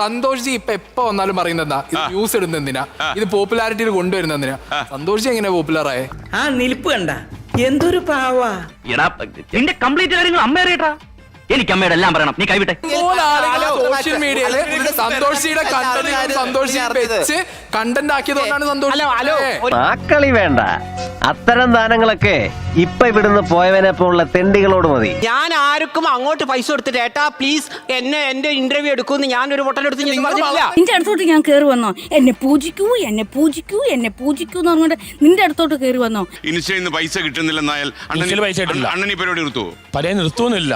Santhosh G എപ്പോ വന്നാലും പറയുന്നതാ ഇത് ന്യൂസ് ഇടുന്നതിനാ, ഇത് പോപ്പുലാരിറ്റിയിൽ കൊണ്ടുവരുന്നതിനാ. സന്തോഷ് ജി എങ്ങനെ പോപ്പുലറായേ? ആ നിൽപ്പ് കണ്ട എന്തൊരു പാവാ. നിന്റെ കംപ്ലീറ്റ് കാര്യങ്ങൾ അമ്മ അറിയട്ടാ. എനിക്ക് അമ്മയുടെ എല്ലാം പറയണം, നീ കൈവിട്ടെ. സോഷ്യൽ മീഡിയയില് സന്തോഷ് ജിയുടെ കണ്ടന്റ് സന്തോഷ് ജി വെച്ച് കണ്ടന്റ് ആക്കിയതുകൊണ്ടാണ് സന്തോഷ്. ആക്കളി വേണ്ട, അത്തരം ദാനങ്ങളൊക്കെ ഇപ്പൊ ഇവിടുന്ന് പോയവനെ പോലുള്ള തെണ്ടികളോട് മതി. ഞാൻ ആർക്കും അങ്ങോട്ട് പൈസ കൊടുത്തിട്ട് ഏട്ടാ പ്ലീസ് എന്റെ ഇന്റർവ്യൂ എടുക്കുമെന്ന് ഞാൻ ഒരു ഹോട്ടലെടുത്ത് പറഞ്ഞില്ല. നിന്റെ അടുത്തോട്ട് ഞാൻ കയറി വന്നോ? എന്നെ പൂജിക്കൂ എന്നെ പൂജിക്കൂ എന്നെ പൂജിക്കൂ എന്ന് പറഞ്ഞുകൊണ്ട് നിന്റെ അടുത്തോട്ട് കയറി വന്നോ? ഇൻസ്റ്റയിൽ പൈസ കിട്ടുന്നില്ലെന്നായാൽ അണ്ണനി പരിപാടി നിർത്തുവോ? പല നിർത്തുന്നില്ല.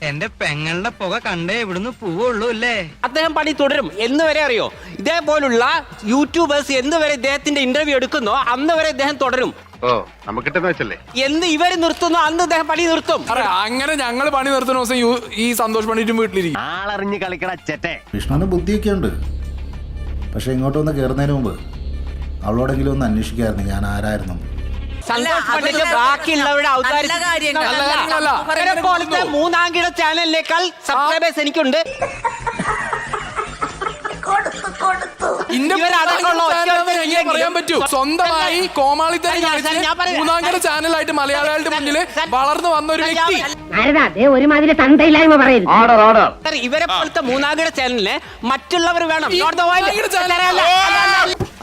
എന്റെ പെങ്ങളുടെ പുക കണ്ടേ ഇവിടുന്ന് പോവുള്ളൂ അല്ലേ? അദ്ദേഹം പണി തുടരും എന്ന് വരെ അറിയോ? ഇതേപോലുള്ള യൂട്യൂബേഴ്സ് എന്ന് വരെ ഇദ്ദേഹത്തിന്റെ ഇന്റർവ്യൂ എടുക്കുന്നോ അന്ന് വരെ ഇദ്ദേഹം തുടരും. എന്ന് ഇവര് നിർത്തുന്നു അന്ന് ഇദ്ദേഹം പണി നിർത്തും. അങ്ങനെ ഞങ്ങൾ പണി നിർത്തുന്ന ദിവസം ഈ സന്തോഷ് പണിയിട്ടും വീട്ടിലിരിക്കും. ആളറിഞ്ഞ് കളിക്കട ചെറ്റെ. വിഷ്ണുവിന് ബുദ്ധിയൊക്കെ ഉണ്ട്, പക്ഷെ ഇങ്ങോട്ട് വന്ന് കയറുന്നതിന് മുമ്പ് അവളോടെങ്കിലും ഒന്ന് അന്വേഷിക്കായിരുന്നു ഞാൻ ആരായിരുന്നു. ബാക്കിയുള്ളവരുടെ പോലത്തെ മൂന്നാംകിട ചാനലിനേക്കാൾ സബ്സ്ക്രൈബേഴ്സ് എനിക്കുണ്ട്. പറയാൻ പറ്റൂ, സ്വന്തമായി മൂന്നാംകിട ചാനലായിട്ട് മലയാളികളുടെ മുന്നിൽ വളർന്നു വന്ന ഒരു വ്യക്തി. ഇവരെ പോലത്തെ മൂന്നാംകിട ചാനലിന് മറ്റുള്ളവർ വേണം.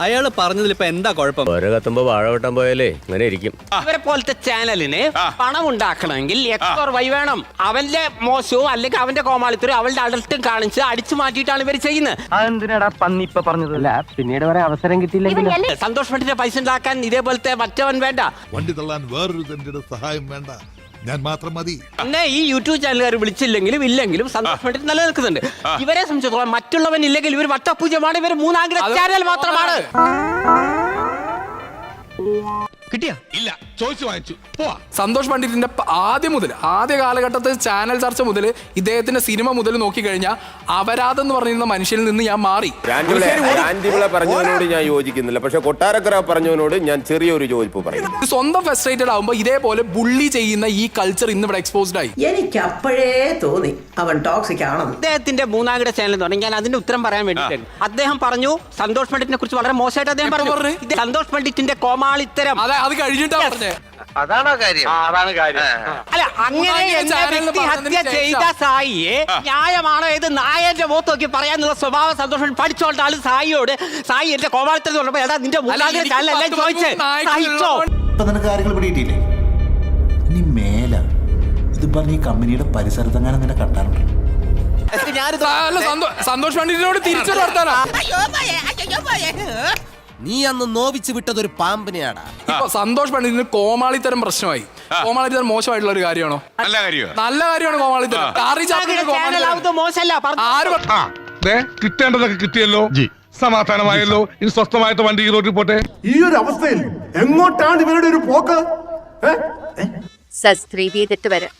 അയാള് പറഞ്ഞതിൽ ഇപ്പൊ എന്താ കുഴപ്പം? കത്തുമ്പോ വാഴ വെട്ടാൻ പോയാലേ അങ്ങനെ ഇരിക്കും. ഇവരെ പോലത്തെ ചാനലിന് പണം ഉണ്ടാക്കണമെങ്കിൽ XY വേണം. അവന്റെ മോശവും അല്ലെങ്കിൽ അവന്റെ കോമാളിത്തരും അവളുടെ അഡൽട്ടും കാണിച്ച് അടിച്ചു മാറ്റിയിട്ടാണ് ഇവർ ചെയ്യുന്നത്. അതെന്തിനാടാ പന്നി ഇപ്പൊ പറഞ്ഞതല്ല, പിന്നീട് വരെ അവസരം കിട്ടിയില്ലെങ്കിൽ. സന്തോഷ് പണ്ടിന്റെ പൈസ ഉണ്ടാക്കാൻ ഇതേപോലത്തെ മറ്റവൻ വേണ്ട, വണ്ടി തള്ളാൻ വേറൊരു സഹായം വേണ്ട, ഞാൻ മാത്രം മതി. പിന്നെ ഈ യൂട്യൂബ് ചാനലുകാർ വിളിച്ചില്ലെങ്കിലും ഇല്ലെങ്കിലും സന്തോഷ് പണ്ഡിറ്റ് നിലനിൽക്കുന്നുണ്ട്. ഇവരെ സംബന്ധിച്ചിടത്തോളം മറ്റുള്ളവൻ ഇല്ലെങ്കിൽ ഇവർ വട്ടപൂജ്യമാണ്, ഇവർ മൂന്നാംകിട ചാനൽ മാത്രമാണ്. കിട്ടിയാ ഇല്ല, ചോദിച്ചു വാങ്ങിച്ചു. സന്തോഷ് പണ്ഡിറ്റിന്റെ ആദ്യ കാലഘട്ടത്തിൽ ചാനൽ ചർച്ച മുതൽ ഇദ്ദേഹത്തിന്റെ സിനിമ മുതൽ നോക്കിക്കഴിഞ്ഞാൽ അപരാധം എന്ന് പറഞ്ഞിരുന്ന മനുഷ്യനിൽ നിന്ന് ഞാൻ മാറി. പറഞ്ഞവനോട് ഞാൻ യോജിക്കുന്നില്ല, പക്ഷെ കൊട്ടാരക്കര പറഞ്ഞവനോട് ഞാൻ ചെറിയൊരു യോജിപ്പ് പറയുന്നു. സ്വന്തം ഫ്രസ്ട്രേറ്റഡ് ആവുമ്പോൾ ഇതേപോലെ ബുള്ളി ചെയ്യുന്ന ഈ കൾച്ചർ ഇന്ന് ഇവിടെ എക്സ്പോസ്ഡ് ആയി. എനിക്ക് അപ്പോഴേ തോന്നി അവൻ ടോക്സിക് ആണെന്ന്. അദ്ദേഹത്തിന്റെ മൂന്നാംകിട ചാനൽ എന്ന് പറഞ്ഞാൽ ഞാൻ അതിന്റെ ഉത്തരം പറയാൻ വേണ്ടിയിട്ട് അദ്ദേഹം പറഞ്ഞു സന്തോഷ് പണ്ഡിറ്റിനെ കുറിച്ച് വളരെ മോശമായിട്ട് അദ്ദേഹം പറഞ്ഞു. സന്തോഷ് പണ്ഡിറ്റിന്റെ കോമാളിത്തരം അത് കഴിഞ്ഞിട്ടാ പറഞ്ഞേ. അതാണോ കാര്യം? അല്ല, അങ്ങനെ ഹത്യ ചെയ്ത സായിയെ ന്യായമാണോ ഇത് നായന്റെ മുഖത്ത് നോക്കി പറയാനുള്ള സ്വഭാവം സന്തോഷം പഠിച്ചോണ്ട ആള് സായിയോട് സായി എന്റെ കോമാളിത്തരം പറഞ്ഞപ്പോ എടാ നിന്റെ മൂന്നാംകിട ചാനലല്ലേ ചോദിച്ചേ. ഇപ്പൊ നിനക്ക് കാര്യങ്ങൾ പിടിയിട്ടില്ലേ? ഇനി മേല ഇത് പറഞ്ഞ ഈ കമ്പനിയുടെ പരിസരത്തെങ്ങാനും നിന്നെ കണ്ടാറുണ്ട്. സന്തോഷ് പണ്ഡിറ്റിനോട് തിരിച്ചൊരു വർത്താനാ. നീ അന്ന് നോവിച്ച് വിട്ടതൊരു പാമ്പിനെയാടാ. ഇപ്പൊ സന്തോഷ് പണ്ഡിറ്റിന് കോമാളിത്തരം പ്രശ്നമായി. കോമാളിത്തരം മോശമായിട്ടുള്ള ഒരു കാര്യമാണോ? നല്ല കാര്യമാണ് കോമാളിത്തരം. കിട്ടേണ്ടതൊക്കെ കിട്ടിയല്ലോ, സമാധാനമായല്ലോ. ഇനി സ്വസ്ഥമായിട്ട് വണ്ടി റോഡിൽ പോട്ടെ. ഈ ഒരു അവസ്ഥയിൽ എങ്ങോട്ടാണ് ഇവരുടെ ഒരു പോക്ക്? സബ്സ്ക്രൈബ് ചെയ്തിട്ട് വരാം.